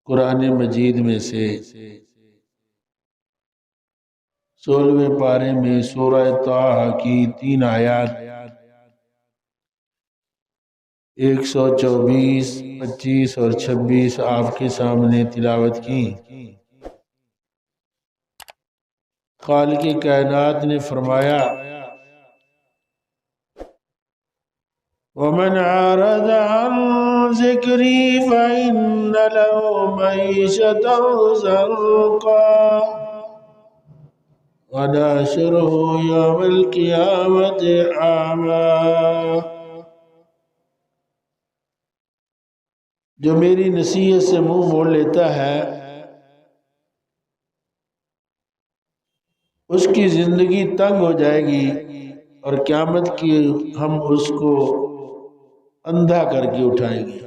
قرآن مجید میں سے 16ویں پارے میں سورہ طٰہٰ کی 3 آیات 124، 25 اور 26 آپ کے سامنے تلاوت کی۔ خالق کائنات نے فرمایا وَمَنْ عَرَضَ عَنْ ذِكْرِي فَإِنَّ لَهُ مَعِيشَةً ضَنْكًا وَنَحْشُرُهُ يَوْمَ الْقِيَامَةِ أَعْمَىٰ۔ جو میری نصیحت سے منہ موڑ لیتا ہے اس کی زندگی تنگ ہو جائے گی اور قیامت کی ہم اس کو اندھا کر کے اٹھائیں گے۔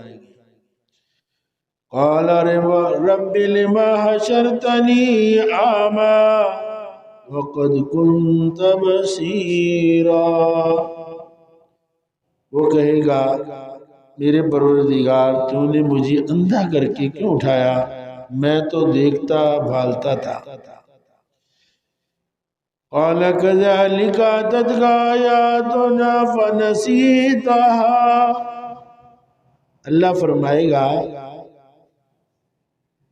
قال رب لما حشرتنی اعمی وقد كنت بصیرا۔ وہ کہے گا میرے پروردگار تو نے مجھے اندھا کر کے کیوں اٹھایا، میں تو دیکھتا بھالتا تھا۔ قال كذلك أتتك آياتنا فنسيتها۔ اللہ فرمائے گا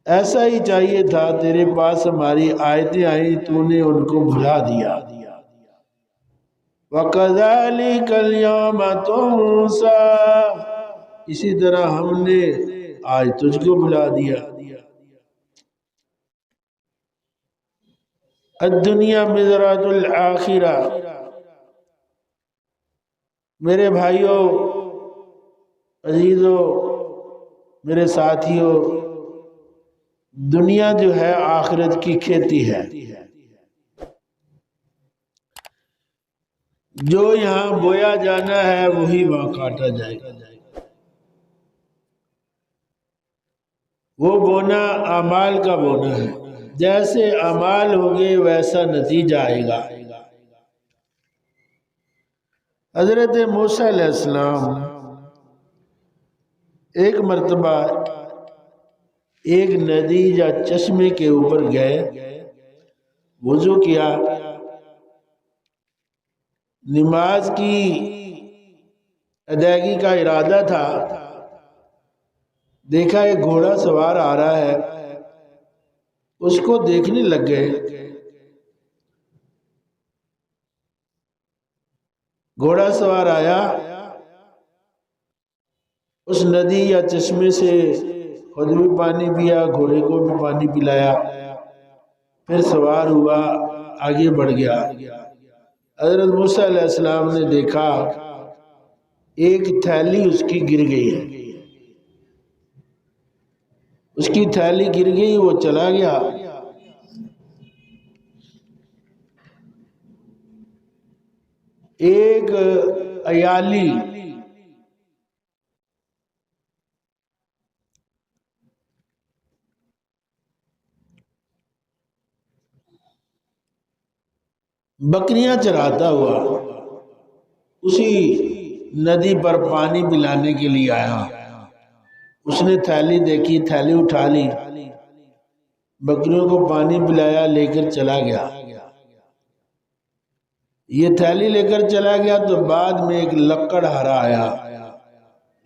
ایسا ہی چاہیے تھا، تیرے پاس ہماری آیتیں آئیں تو نے ان کو بھلا دیا۔ وَكَذَلِكَ الْيَوْمَ تُنْسَى۔ اسی طرح ہم نے آج تجھ کو بھلا دیا۔ الدنیا مزرعۃ الآخرہ۔ میرے بھائیوں، عزیزوں، میرے ساتھیوں، دنیا جو ہے آخرت کی کھیتی ہے۔ جو یہاں بویا جانا ہے وہی وہاں کاٹا جائے گا۔ وہ بونا اعمال کا بونا ہے، جیسے اعمال ہوگے ویسا نتیجہ آئے گا۔ حضرت موسیٰ علیہ السلام ایک مرتبہ ایک ندی یا چشمے کے اوپر گئے، وضو کیا، نماز کی ادائیگی کا ارادہ تھا، دیکھا ایک گھوڑا سوار آ رہا ہے، اس کو دیکھنے لگ گئے۔ گھوڑا سوار آیا، اس ندی یا چشمے سے خود بھی پانی پیا، گھوڑے کو بھی پانی پلایا، پھر سوار ہوا، آگے بڑھ گیا۔ حضرت موسیٰ علیہ السلام نے دیکھا ایک تھیلی اس کی گر گئی ہے، اس کی تھیلی گر گئی، وہ چلا گیا۔ ایک ایالی بکریاں چراتا ہوا اسی ندی پر پانی پلانے کے لیے آیا۔ اس نے تھیلی دیکھی، تھیلی اٹھا لی، بکریوں کو پانی پلایا، لے کر چلا گیا۔ یہ تھیلی لے کر چلا گیا تو بعد میں ایک لکڑ ہرا آیا،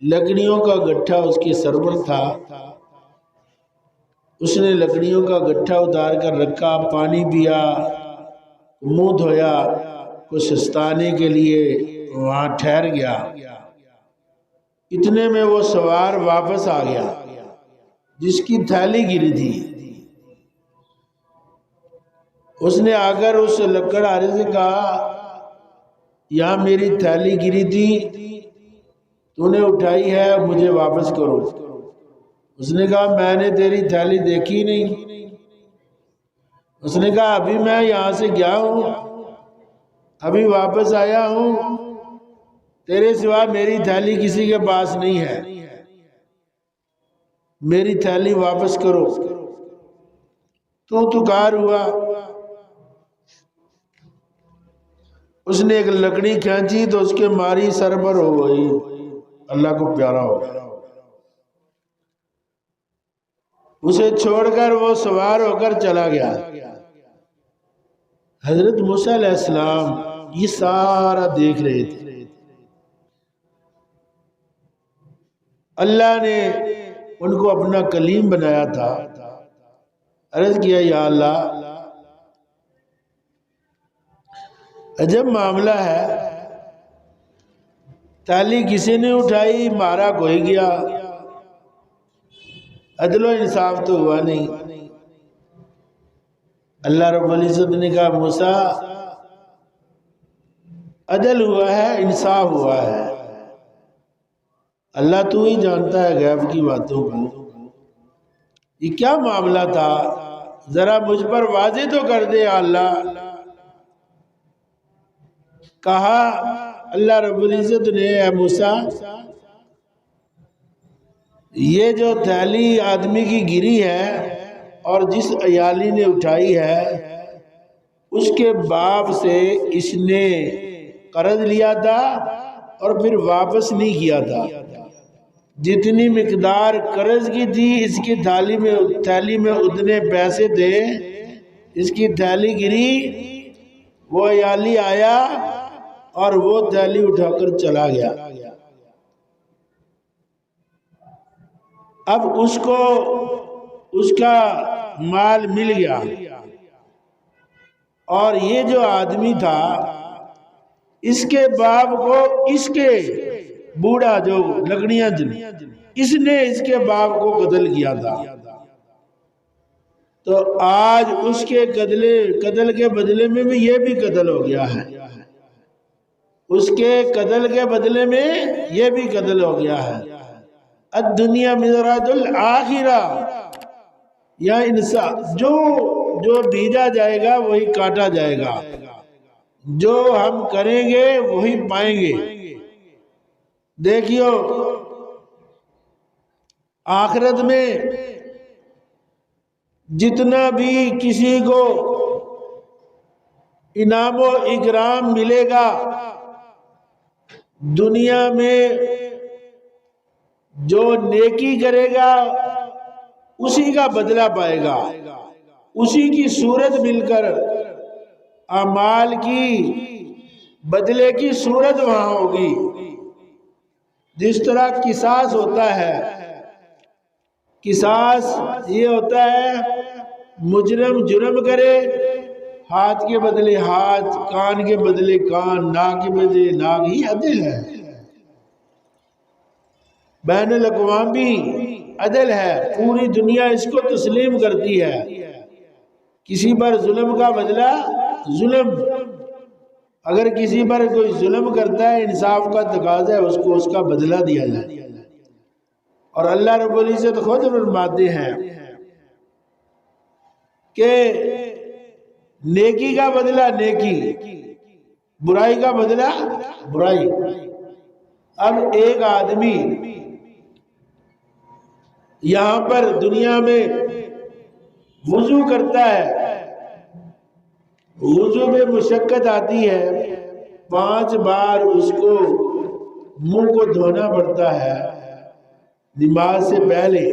لکڑیوں کا گٹھا اس کے سر پر تھا۔ اس نے لکڑیوں کا گٹھا اتار کر رکھا، پانی پیا، منہ دھویا، کچھ سستانے کے لیے وہاں ٹھہر گیا۔ اتنے میں وہ سوار واپس آ گیا جس کی تھیلی گری تھی۔ اس نے آ کر اس لکڑ ہارے سے کہا یہاں میری تھیلی گری تھی، تو نے اٹھائی ہے، مجھے واپس کرو۔ اس نے کہا میں نے تیری تھیلی دیکھی نہیں۔ اس نے کہا ابھی میں یہاں سے گیا ہوں، ابھی واپس آیا ہوں، تیرے سوا میری تھیلی کسی کے پاس نہیں ہے، میری تھیلی واپس کرو۔ تو تکار ہوا، اس نے ایک لکڑی کھینچی تو اس کے ماری سر پر ہو گئی، اللہ کو پیارا ہو گیا۔ اسے چھوڑ کر وہ سوار ہو کر چلا گیا۔ حضرت موسیٰ علیہ السلام یہ سارا دیکھ رہے تھے۔ اللہ نے ان کو اپنا کلیم بنایا تھا۔ عرض کیا یا اللہ عجب معاملہ ہے، تالی کسی نے اٹھائی، مارا کوئی گیا، عدل و انصاف تو ہوا نہیں۔ اللہ رب العزت نے کہا موسیٰ عدل ہوا ہے، انصاف ہوا ہے، اللہ تو ہی جانتا ہے غیب کی باتوں کو، یہ کیا معاملہ تھا ذرا مجھ پر واضح تو کر دے یا اللہ۔ کہا اللہ رب العزت نے اے موسیٰ یہ جو تھیلی آدمی کی گری ہے اور جس عیالی نے اٹھائی ہے اس کے باپ سے اس نے قرض لیا تھا اور پھر واپس نہیں کیا تھا، جتنی مقدار قرض کی تھی اس کی تھیلی میں اتنے پیسے تھے، اس کی تھیلی گری، وہ عیالی آیا اور وہ تھیلی اٹھا کر چلا گیا۔ اب اس کو اس کا مال مل گیا، اور یہ جو آدمی تھا اس کے باپ کو اس کے بوڑھا جو لکڑیاں جلی اس نے اس کے باپ کو قتل کیا تھا، تو آج اس کے قتل کے بدلے میں بھی یہ بھی قتل ہو گیا ہے، اس کے قتل کے بدلے میں یہ بھی قتل ہو گیا ہے۔ الدنیا مزرعۃ الآخرہ، یا انسان جو بیجا جائے گا وہی کاٹا جائے گا، جو ہم کریں گے وہی پائیں گے۔ دیکھیو آخرت میں جتنا بھی کسی کو انعام و اکرام ملے گا دنیا میں جو نیکی کرے گا اسی کا بدلہ پائے گا، اسی کی صورت مل کر اعمال کی بدلے کی صورت وہاں ہوگی۔ جس طرح قصاص ہوتا ہے، قصاص یہ ہوتا ہے مجرم جرم کرے، ہاتھ کے بدلے ہاتھ، کان کے بدلے کان، ناک کے بدلے ناک، یہ عدل ہے، بین الاقوامی عدل ہے، پوری دنیا اس کو تسلیم کرتی ہے۔ کسی پر ظلم کا بدلہ ظلم، اگر کسی پر کوئی ظلم کرتا ہے انصاف کا تقاضا ہے اس کو اس کا بدلہ دیا جائے، اور اللہ رب العزت خود فرماتے ہیں کہ نیکی کا بدلہ نیکی، برائی کا بدلہ برائی۔ اب ایک آدمی یہاں پر دنیا میں وضو کرتا ہے، وضو میں مشقت آتی ہے، 5 بار اس کو منہ کو دھونا پڑتا ہے نماز سے پہلے۔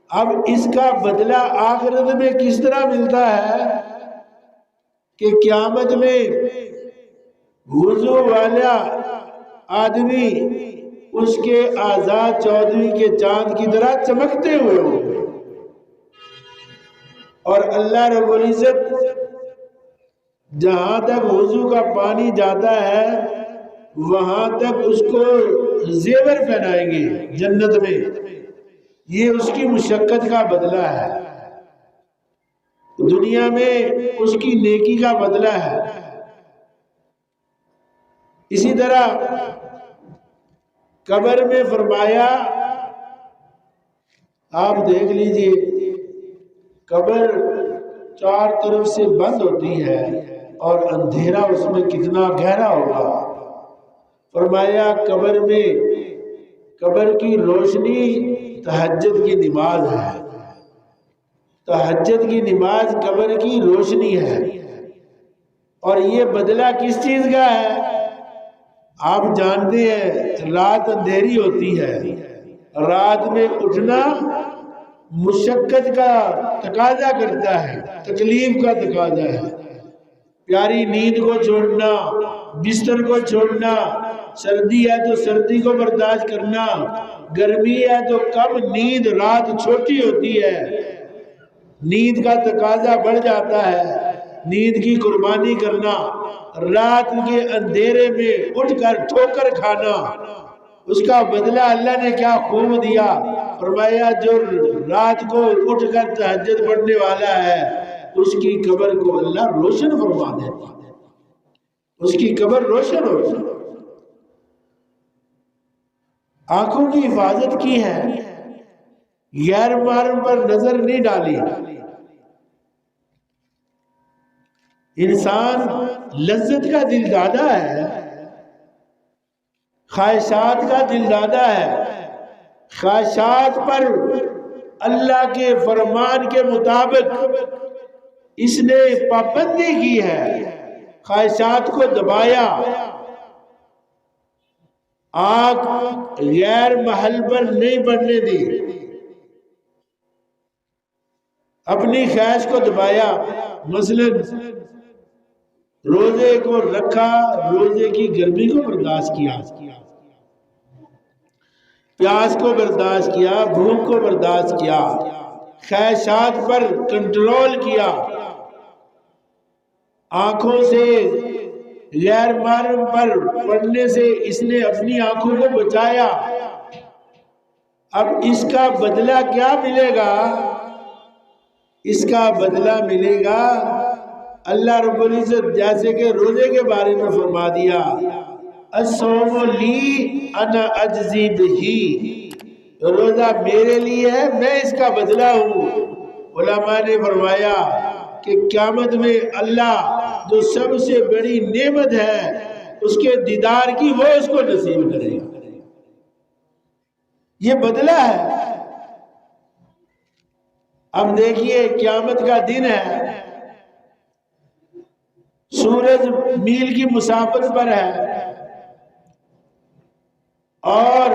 اب اس کا بدلہ آخرت میں کس طرح ملتا ہے کہ قیامت میں وضو والا آدمی اس کے اعضاء 14ویں کے چاند کی طرح چمکتے ہوئے ہوں گے، اور اللہ رب العزت جہاں تک وضو کا پانی جاتا ہے وہاں تک اس کو زیور پہنائیں گے جنت میں، یہ اس کی مشقت کا بدلہ ہے، دنیا میں اس کی نیکی کا بدلہ ہے۔ اسی طرح قبر میں فرمایا، آپ دیکھ لیجئے قبر 4 طرف سے بند ہوتی ہے اور اندھیرا اس میں کتنا گہرا ہوگا۔ فرمایا قبر میں قبر کی روشنی تہجد کی نماز ہے، تہجد کی نماز قبر کی روشنی ہے، اور یہ بدلہ کس چیز کا ہے؟ آپ جانتے ہیں رات اندھیری ہوتی ہے، رات میں اٹھنا مشقت کا تقاضا کرتا ہے، تکلیف کا تقاضا ہے۔ پیاری نیند کو چھوڑنا، بستر کو چھوڑنا، سردی ہے تو سردی کو برداشت کرنا، گرمی ہے تو کم نیند، رات چھوٹی ہوتی ہے، نیند کا تقاضا بڑھ جاتا ہے، نیند کی قربانی کرنا، رات کے اندھیرے میں اٹھ کر ٹھوکر کھانا، اس کا بدلہ اللہ نے کیا خوب دیا۔ فرمایا جو رات کو اٹھ کر تہجد پڑھنے والا ہے اس کی قبر کو اللہ روشن فرما دیتا ہے، اس کی قبر روشن ہو۔ آنکھوں کی حفاظت کی ہے، غیر محرم پر نظر نہیں ڈالی۔ انسان لذت کا دل دادا ہے، خواہشات کا دل دادا ہے، خواہشات پر اللہ کے فرمان کے مطابق اس نے پابندی کی ہے، خواہشات کو دبایا، آنکھ غیر محل پر نہیں بڑھنے دی، اپنی خواہش کو دبایا۔ مثلا روزے کو رکھا، روزے کی گرمی کو برداشت کیا، پیاس کو برداشت کیا، بھوک کو برداشت کیا، خواہشات پر کنٹرول کیا، آنکھوں سے غیر محرم پر پڑنے سے اس نے اپنی آنکھوں کو بچایا۔ اب اس کا بدلہ کیا ملے گا؟ اس کا بدلہ ملے گا، اللہ رب العزت جیسے کہ روزے کے بارے میں فرما دیا، الصوم لی انا اجزی بہی، روزہ میرے لیے ہے، میں اس کا بدلہ ہوں۔ علماء نے فرمایا کہ قیامت میں اللہ جو سب سے بڑی نعمت ہے اس کے دیدار کی، وہ اس کو نصیب کرے گا، یہ بدلہ ہے۔ اب دیکھیے قیامت کا دن ہے، سورج میل کی مسافت پر ہے اور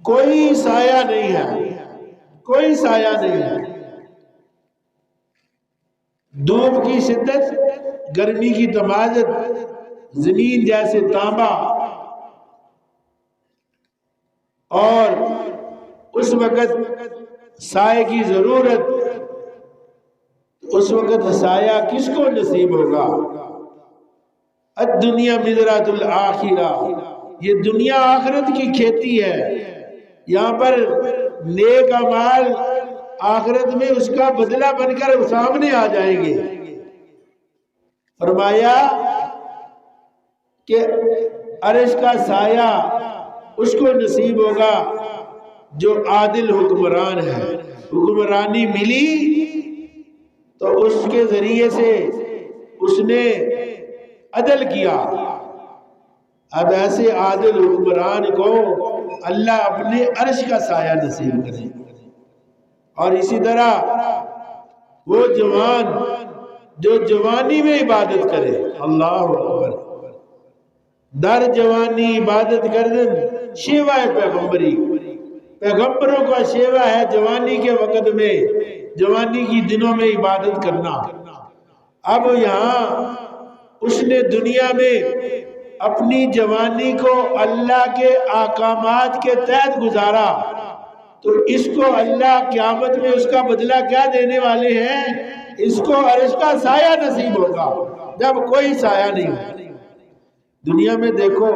کوئی سایہ نہیں ہے، کوئی سایہ نہیں ہے، دھوپ کی شدت، گرمی کی تمازت، زمین جیسے تانبا، اور اس وقت سائے کی ضرورت، اس وقت سایہ کس کو نصیب ہوگا؟ الدنیا مزرعۃ الآخرہ، یہ دنیا آخرت کی کھیتی ہے، یہاں پر نیک اعمال آخرت میں اس کا بدلہ بن کر سامنے آ جائیں گے۔ فرمایا کہ عرش کا سایہ اس کو نصیب ہوگا جو عادل حکمران ہے، حکمرانی ملی تو اس کے ذریعے سے اس نے عدل کیا۔ اب ایسے عادل حکمران کو اللہ اپنے عرش کا سایہ نصیب کرے، اور اسی طرح وہ جوان جو جوانی میں عبادت کرے، اللہ اکبر، در جوانی عبادت کردن شیوہ پیغمبری، پیغمبروں کا شیوہ ہے جوانی کے وقت میں، جوانی کی دنوں میں عبادت کرنا۔ اب یہاں اس نے دنیا میں اپنی جوانی کو اللہ کے احکامات کے تحت گزارا، تو اس کو اللہ قیامت میں اس کا بدلہ کیا دینے والے ہیں؟ اس کو عرش کا سایہ نصیب ہوگا جب کوئی سایہ نہیں ہوگا۔ دنیا میں دیکھو،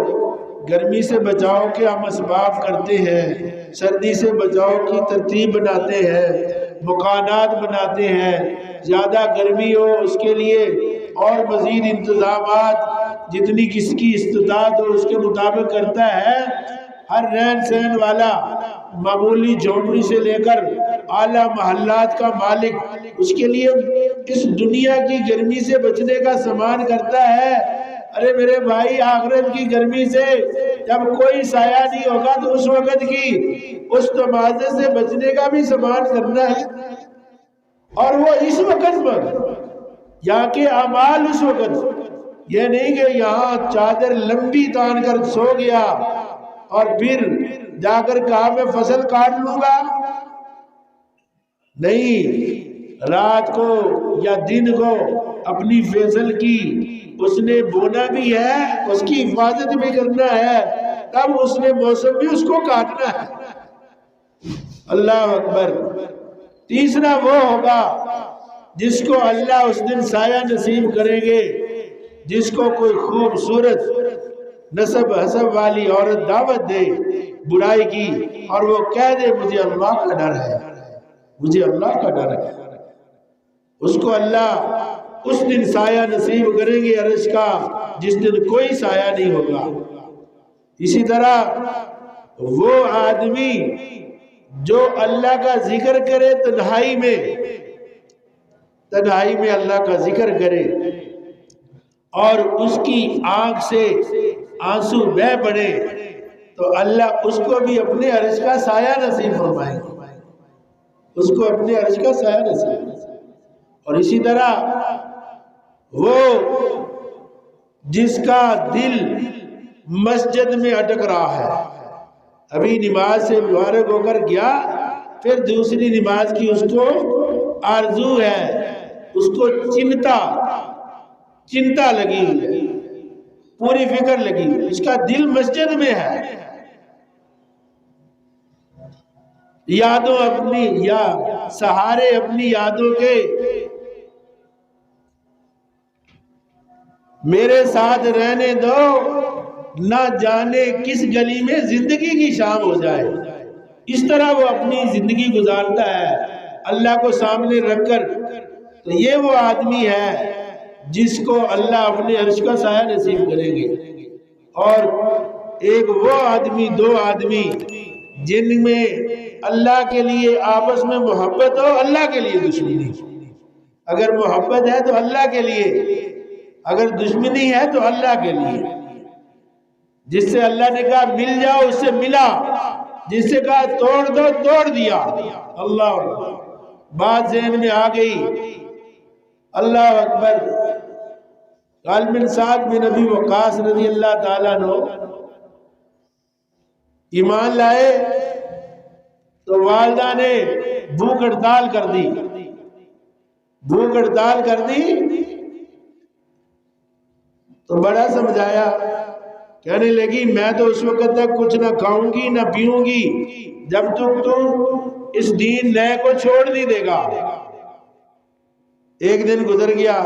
گرمی سے بچاؤ کے ہم اسباب کرتے ہیں، سردی سے بچاؤ کی ترتیب بناتے ہیں، مکانات بناتے ہیں، زیادہ گرمی ہو اس کے لیے اور مزید انتظامات جتنی کس کی استطاعت ہو اس کے مطابق کرتا ہے۔ ہر رہن سہن والا، معمولی جھونپڑی سے لے کر اعلیٰ محلات کا مالک، اس کے لیے اس دنیا کی گرمی سے بچنے کا سامان کرتا ہے۔ ارے میرے بھائی، آخرت کی گرمی سے جب کوئی سایہ نہیں ہوگا تو اس وقت کی اس تمازے سے بچنے کا بھی سامان کرنا ہے، اور وہ اس وقت پر، یہاں کے اعمال اس وقت، یہ نہیں کہ یہاں چادر لمبی تان کر سو گیا اور پھر جا کر کہا میں فصل کاٹ لوں گا؟ نہیں، رات کو یا دن کو اپنی فصل کی اس نے بونا بھی ہے، اس کی حفاظت بھی کرنا ہے، تب اس نے موسم بھی اس کو کاٹنا ہے۔ اللہ اکبر۔ تیسرا وہ ہوگا جس کو اللہ اس دن سایہ نصیب کریں گے، جس کو کوئی خوبصورت نسب حسب والی عورت دعوت دے برائی کی اور وہ کہہ دے مجھے اللہ کا ڈر ہے، مجھے اللہ کا ڈر ہے، اس کو اللہ اس دن سایہ نصیب کریں گے عرش کا جس دن کوئی سایہ نہیں ہوگا۔ اسی طرح وہ آدمی جو اللہ کا ذکر کرے تنہائی میں اللہ کا ذکر کرے اور اس کی آنکھ سے آنسو بہہ پڑے تو اللہ اس کو بھی اپنے عرش کا سایہ نصیب فرمائے گا، اس کو اپنے عرش کا سایہ نصیب۔ اور اسی طرح وہ جس کا دل مسجد میں اٹک رہا ہے، ابھی نماز سے فارغ ہو کر گیا، پھر دوسری نماز کی اس کو آرزو ہے، اس کو چنتا لگی ہوئی ہے، پوری فکر لگی ہوئی، اس کا دل مسجد میں ہے، یادوں اپنی یا سہارے اپنی یادوں کے میرے ساتھ رہنے دو، نہ جانے کس گلی میں زندگی کی شام ہو جائے۔ اس طرح وہ اپنی زندگی گزارتا ہے اللہ کو سامنے رکھ کر۔ تو یہ وہ آدمی ہے جس کو اللہ اپنے عرش کا سایہ نصیب کریں گے۔ اور ایک وہ آدمی، دو آدمی جن میں اللہ کے لیے آپس میں محبت ہو، اللہ کے لیے دشمنی، اگر محبت ہے تو اللہ کے لیے، اگر دشمنی ہے تو اللہ کے لیے، جس سے اللہ نے کہا مل جاؤ اس سے ملا، جس سے کہا توڑ دو توڑ دیا۔ اللہ بات ذہن میں آ گئی۔ اللہ اکبر۔ غالب بن سعد بن ابی وقاص رضی اللہ تعالیٰ عنہ ایمان لائے تو والدہ نے بھوک ہڑتال کر دی، بھوک ہڑتال کر دی تو بڑا سمجھایا، کہنے لگی میں تو اس وقت تک کچھ نہ کھاؤں گی نہ پیوں گی جب تک تو اس دین نئے کو چھوڑ نہیں دے گا۔ ایک دن گزر گیا،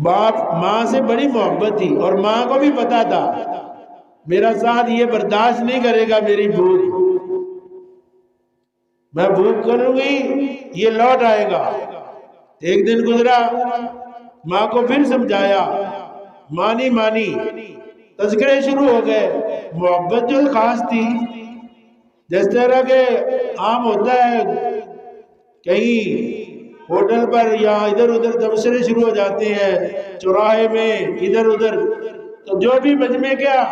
باپ ماں سے بڑی محبت تھی اور ماں کو بھی پتا تھا میرا ساتھ یہ برداشت نہیں کرے گا، میری بھوک، میں بھوک کروں گی یہ لوٹ آئے گا۔ ایک دن گزرا، ماں کو پھر سمجھایا، مانی مانی، تذکرے شروع ہو گئے، محبت جو خاص تھی، جس طرح کہ عام ہوتا ہے کہیں ہوٹل پر یا ادھر ادھر تبصرے شروع ہو جاتے ہیں چوراہے میں ادھر ادھر، تو جو بھی مجمع کا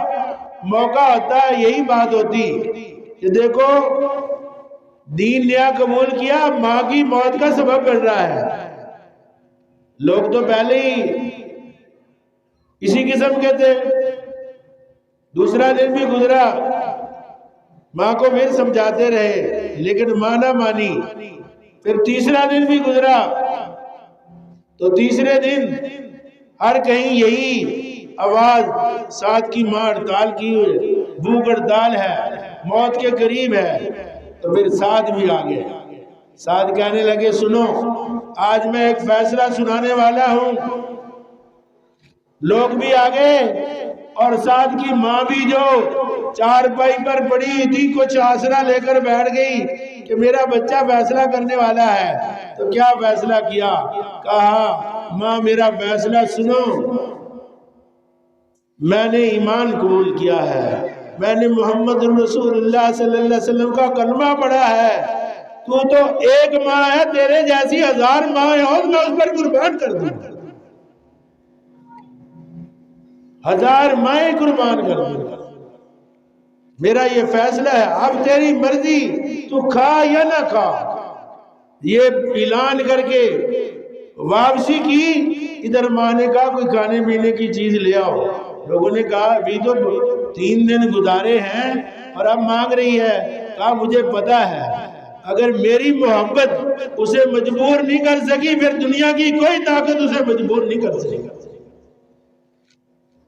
موقع ہوتا ہے یہی بات ہوتی کہ دیکھو دین نیا قبول کیا، ماں کی موت کا سبب بن رہا ہے۔ لوگ تو پہلے ہی اسی قسم کے تھے۔ دوسرا دن بھی گزرا، ماں کو پھر سمجھاتے رہے لیکن ماں نہ مانی۔ پھر تیسرا دن بھی گزرا تو تیسرے دن ہر کہیں یہی آواز، ساتھ کی ماں ہڑتال کی ہوئی، بھوک ہڑتال ہے، موت کے قریب ہے۔ تو پھر ساتھ بھی آ گئے، ساتھ کہنے لگے سنو آج میں ایک فیصلہ سنانے والا ہوں۔ لوگ بھی آ گئے اور ساتھ کی ماں بھی جو چارپائی پر پڑی تھی کچھ آسرا لے کر بیٹھ گئی کہ میرا بچہ فیصلہ کرنے والا ہے۔ تو کیا فیصلہ کیا؟ کہا ماں میرا فیصلہ سنو، میں نے ایمان قبول کیا ہے، میں نے محمد رسول اللہ صلی اللہ علیہ وسلم کا کلمہ پڑھا ہے، تو ایک ماں ہے، تیرے جیسی 1000 ماں اور میں اس پر قربان کر دوں، 1000 مائیں قربان کر دوں، میرا یہ فیصلہ ہے، اب تیری مرضی، تو کھا یا نہ کھا۔ یہ اعلان کر کے واپسی کی، ادھر ماں نے کہا کوئی کھانے پینے کی چیز لے آؤ، لوگوں نے کہا ابھی تو 3 دن گزارے ہیں اور اب مانگ رہی ہے. کہا مجھے پتا ہے اگر میری محبت اسے مجبور نہیں کر سکی پھر دنیا کی کوئی طاقت اسے مجبور نہیں کر سکے گا,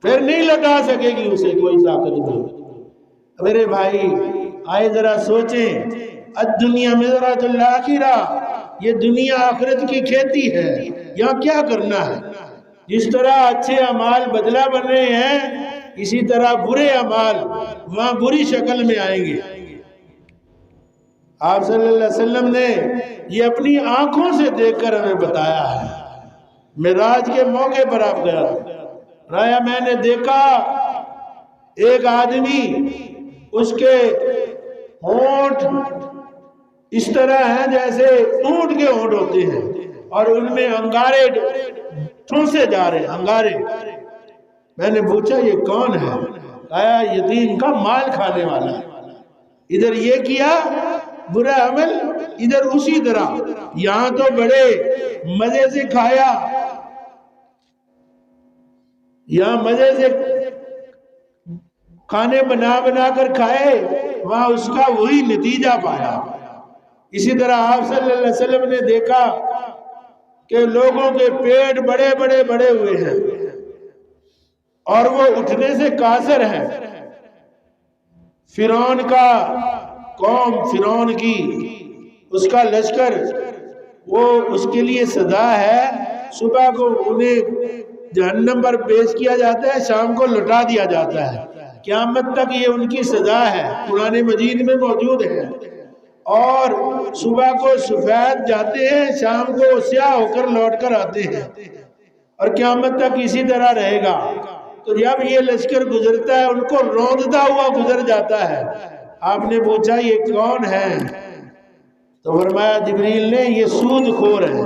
پھر نہیں لگا سکے گی اسے کوئی طاقت بھی. میرے بھائی آئے ذرا سوچیں, الدنیا مزرعۃ الآخرہ, یہ دنیا آخرت کی کھیتی ہے. یہاں کیا کرنا ہے؟ جس طرح اچھے اعمال بدلہ بن رہے ہیں اسی طرح برے اعمال وہاں بری شکل میں آئیں گے. آپ صلی اللہ علیہ وسلم نے یہ اپنی آنکھوں سے دیکھ کر ہمیں بتایا ہے. معراج کے موقع پر آپ گیا رایا, میں نے دیکھا ایک آدمی, اس کے ہونٹ اس طرح ہیں جیسے اونٹ کے ہونٹ ہوتے ہیں اور ان میں انگارے ٹھونسے جا رہے ہیں, انگارے. میں نے پوچھا یہ کون ہے؟ کہا یتیم کا مال کھانے والا. ادھر یہ کیا برا عمل, ادھر اسی طرح. یہاں تو بڑے مزے سے کھایا, یہاں مزے سے کھانے بنا بنا کر کھائے, وہاں اس کا وہی نتیجہ پایا. اسی طرح آپ صلی اللہ علیہ وسلم نے دیکھا کہ لوگوں کے پیٹ بڑے بڑے بڑے ہوئے ہیں اور وہ اٹھنے سے قاصر ہیں. فرعون کا قوم, فرعون کی اس کا لشکر, وہ اس کے لیے سزا ہے صبح کو انہیں جہنم پر پیش کیا جاتا ہے, شام کو لٹا دیا جاتا ہے. قیامت تک یہ ان کی سزا ہے, قرآن مجید میں موجود ہے. اور صبح کو سفید جاتے ہیں, شام کو سیاہ ہو کر لوٹ کر آتے ہیں اور قیامت تک اسی طرح رہے گا. تو جب یہ لشکر گزرتا ہے ان کو روندتا ہوا گزر جاتا ہے. آپ نے پوچھا یہ کون ہے؟ تو فرمایا جبریل نے یہ سود خور ہے.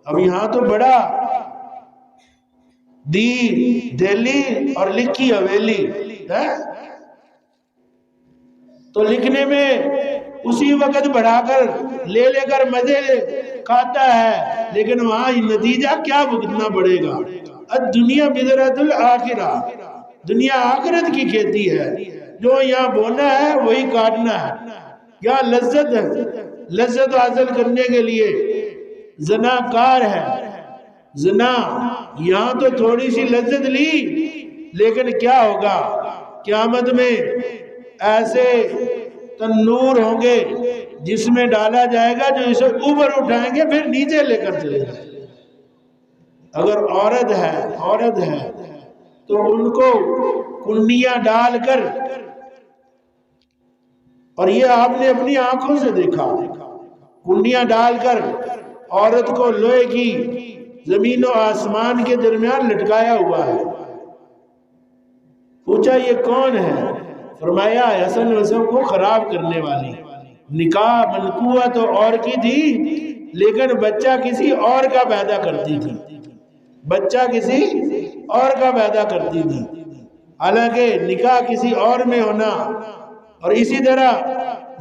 اب یہاں تو بڑا دی دہلی اور لکھی حویلی ہے, تو لکھنے میں اسی وقت بڑھا کر لے کر مزے کھاتا ہے, لیکن وہاں نتیجہ کیا بھگتنا پڑے گا. الدنیا مزرعۃ الآخرہ, دنیا آخرت کی کھیتی ہے. جو یہاں بونا ہے وہی کاٹنا ہے. یہاں لذت ہے, لذت حاصل کرنے کے لیے زنا کار ہے. زنا یہاں تو تھوڑی سی لذت لی, لیکن کیا ہوگا قیامت میں ایسے تنور ہوں گے جس میں ڈالا جائے گا جو اسے اوپر اٹھائیں گے پھر نیچے لے کر چلے جائیں. اگر عورت ہے تو ان کو کنڈیاں ڈال کر, اور یہ آپ نے اپنی آنکھوں سے دیکھا, کنڈیاں ڈال کر عورت کو لوہے کی زمین و آسمان کے درمیان لٹکایا ہوا ہے. پوچھا یہ کون ہے؟ فرمایا حسن حسن کو خراب کرنے والی. نکاح منقوہ تو اور کی تھی لیکن بچہ کسی اور کا پیدا کرتی تھی, بچہ کسی اور کا پیدا کرتی تھی, حالانکہ نکاح کسی اور میں ہونا. اور اسی طرح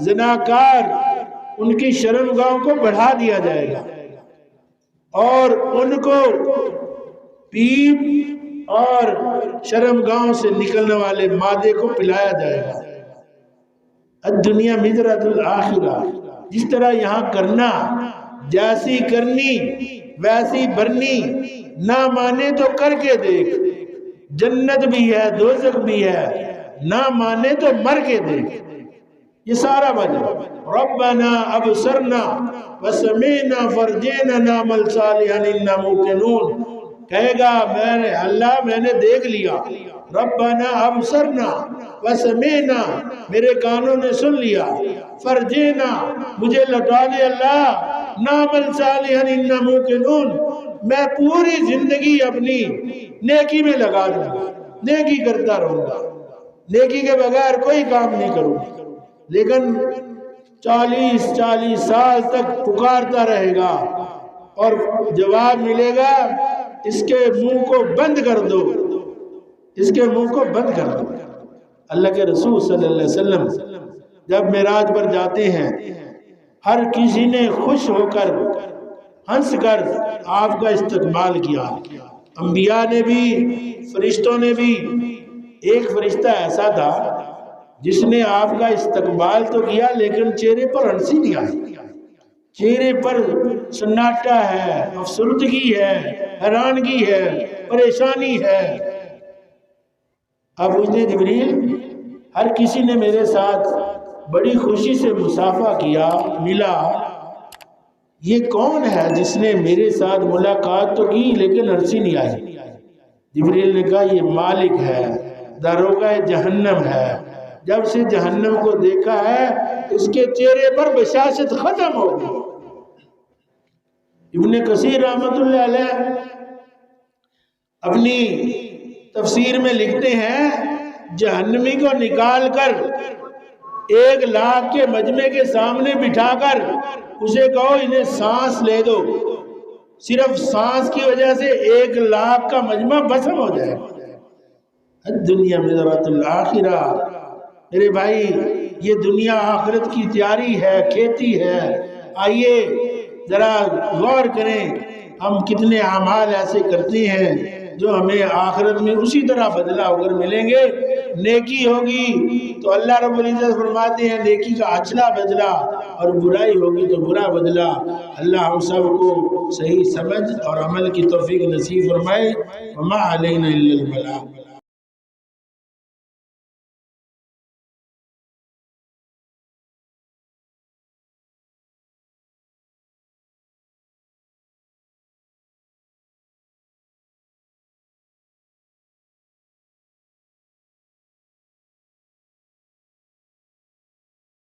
زناکار ان کی شرمگاہوں کو بڑھا دیا جائے گا اور ان کو پیپ اور شرمگاہوں سے نکلنے والے مادے کو پلایا جائے گا. الدنیا مزرعۃ الآخرہ, جس طرح یہاں کرنا جیسی کرنی ویسی برنی, نہ مانے تو کر کے دیکھ, جنت بھی ہے دوزخ بھی ہے, نہ مانے تو مر کے دیکھ. یہ سارا وجہ ربنا ابصرنا وسمعنا فرجعنا نعمل صالحا انا موقنون. کہے گا میں نے دیکھ لیا, ربنا ابصرنا وسمعنا, میرے کانوں نے سن لیا, فرجعنا, مجھے لوٹا دے اللہ, نعمل صالحا انا موقنون, میں پوری زندگی اپنی نیکی میں لگا دوں گا, نیکی کرتا رہوں گا, نیکی کے بغیر کوئی کام نہیں کروں. لیکن 40 سال تک پکارتا رہے گا اور جواب ملے گا اس کے منہ کو بند کر دو, اس کے منہ کو بند کر دو. اللہ کے رسول صلی اللہ علیہ وسلم جب معراج پر جاتے ہیں ہر کسی نے خوش ہو کر ہنس کر آپ کا استقبال کیا. انبیاء نے بھی، فرشتوں نے بھی۔ ایک فرشتہ ایسا تھا جس نے آپ کا استقبال تو کیا لیکن چہرے پر ہنسی نہیں آئی، چہرے پر سناٹا ہے، افسردگی ہے، حیرانگی ہے، پریشانی ہے۔ اب پوچھتے جبریل ہر کسی نے میرے ساتھ بڑی خوشی سے مصافحہ کیا، ملا، یہ کون ہے جس نے میرے ساتھ ملاقات تو کی لیکن ہنسی نہیں آئی؟ جبریل نے کہا یہ مالک ہے، داروغہ جہنم ہے، جب سے جہنم کو دیکھا ہے اس کے چہرے پر بشاشت ختم ہو گئی۔ ابن کثیر رحمت اللہ علیہ اپنی تفسیر میں لکھتے ہیں جہنمی کو نکال کر 1,00,000 کے مجمع کے سامنے بٹھا کر اسے کہو انہیں سانس لے دو، صرف سانس کی وجہ سے 1,00,000 کا مجمع بسم ہو جائے۔ الدنیا مزرعۃ الآخرہ، میرے بھائی یہ دنیا آخرت کی تیاری ہے، کھیتی ہے۔ آئیے ذرا غور کریں ہم کتنے اعمال ایسے کرتے ہیں جو ہمیں آخرت میں اسی طرح بدلہ اگر ملیں گے۔ نیکی ہوگی تو اللہ رب العزت فرماتے ہیں نیکی کا اچھلا بدلہ، اور برائی ہوگی تو برا بدلہ۔ اللہ ہم سب کو صحیح سمجھ اور عمل کی توفیق نصیب فرمائے۔ وما علینا الا البلاغ۔